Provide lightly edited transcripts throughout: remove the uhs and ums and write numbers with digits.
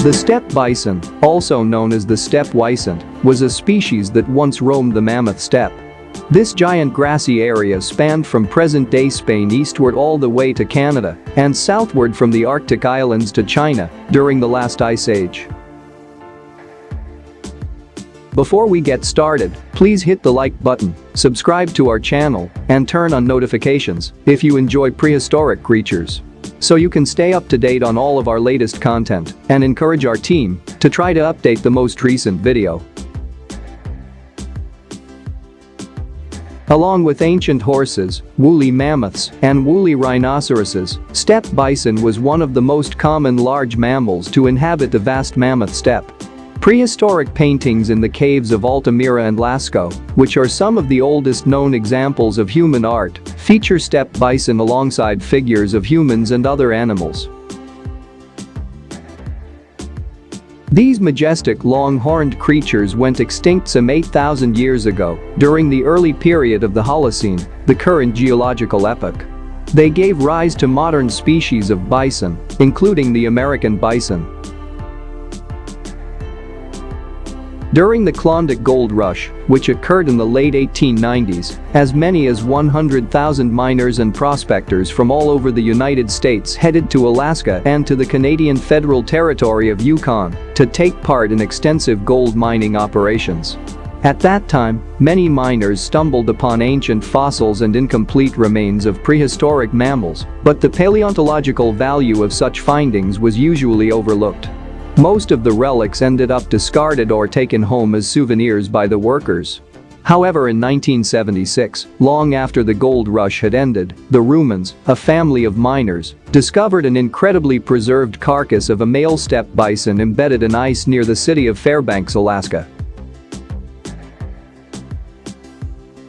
The steppe bison, also known as the steppe wisent, was a species that once roamed the mammoth steppe. This giant grassy area spanned from present-day Spain eastward all the way to Canada and southward from the Arctic islands to China during the last ice age. Before we get started, please hit the like button, subscribe to our channel, and turn on notifications if you enjoy prehistoric creatures, so you can stay up to date on all of our latest content and encourage our team to try to update the most recent video. Along with ancient horses, woolly mammoths, and woolly rhinoceroses, steppe bison was one of the most common large mammals to inhabit the vast mammoth steppe. Prehistoric paintings in the caves of Altamira and Lascaux, which are some of the oldest known examples of human art, feature steppe bison alongside figures of humans and other animals. These majestic long-horned creatures went extinct some 8,000 years ago during the early period of the Holocene, the current geological epoch. They gave rise to modern species of bison, including the American bison. During the Klondike Gold Rush, which occurred in the late 1890s, as many as 100,000 miners and prospectors from all over the United States headed to Alaska and to the Canadian Federal Territory of Yukon to take part in extensive gold mining operations. At that time, many miners stumbled upon ancient fossils and incomplete remains of prehistoric mammals, but the paleontological value of such findings was usually overlooked. Most of the relics ended up discarded or taken home as souvenirs by the workers. However, in 1976, long after the gold rush had ended, the Rumans, a family of miners, discovered an incredibly preserved carcass of a male steppe bison embedded in ice near the city of Fairbanks, Alaska.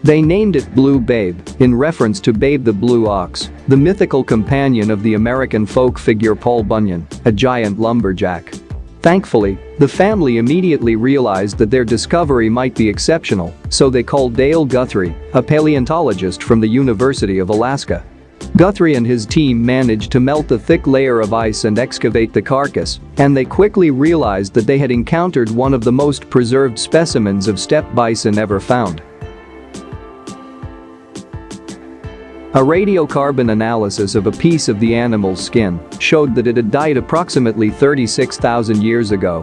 They named it Blue Babe, in reference to Babe the Blue Ox, the mythical companion of the American folk figure Paul Bunyan, a giant lumberjack. Thankfully, the family immediately realized that their discovery might be exceptional, so they called Dale Guthrie, a paleontologist from the University of Alaska. Guthrie and his team managed to melt the thick layer of ice and excavate the carcass, and they quickly realized that they had encountered one of the most preserved specimens of steppe bison ever found. A radiocarbon analysis of a piece of the animal's skin showed that it had died approximately 36,000 years ago.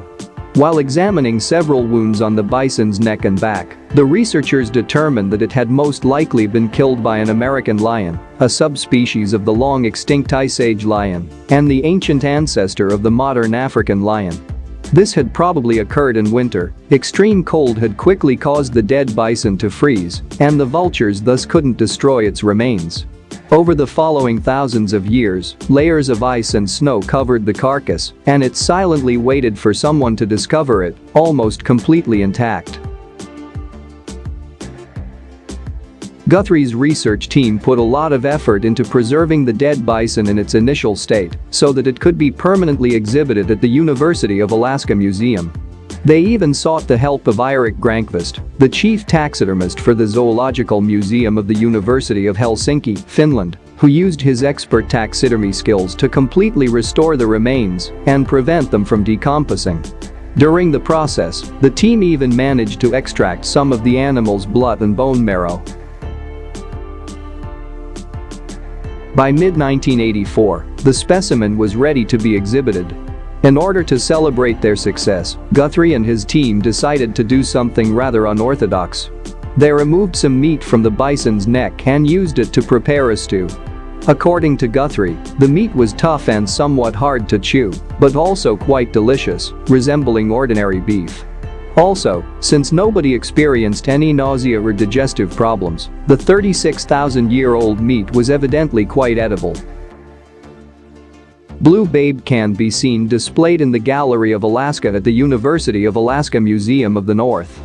While examining several wounds on the bison's neck and back, the researchers determined that it had most likely been killed by an American lion, a subspecies of the long-extinct Ice Age lion, and the ancient ancestor of the modern African lion. This had probably occurred in winter. Extreme cold had quickly caused the dead bison to freeze, and the vultures thus couldn't destroy its remains. Over the following thousands of years, layers of ice and snow covered the carcass, and it silently waited for someone to discover it, almost completely intact. Guthrie's research team put a lot of effort into preserving the dead bison in its initial state so that it could be permanently exhibited at the University of Alaska Museum. They even sought the help of Eirik Grankvist, the chief taxidermist for the Zoological Museum of the University of Helsinki, Finland, who used his expert taxidermy skills to completely restore the remains and prevent them from decomposing. During the process, the team even managed to extract some of the animal's blood and bone marrow. By mid-1984, the specimen was ready to be exhibited. In order to celebrate their success, Guthrie and his team decided to do something rather unorthodox. They removed some meat from the bison's neck and used it to prepare a stew. According to Guthrie, the meat was tough and somewhat hard to chew, but also quite delicious, resembling ordinary beef. Also, since nobody experienced any nausea or digestive problems, the 36,000-year-old meat was evidently quite edible. Blue Babe can be seen displayed in the Gallery of Alaska at the University of Alaska Museum of the North.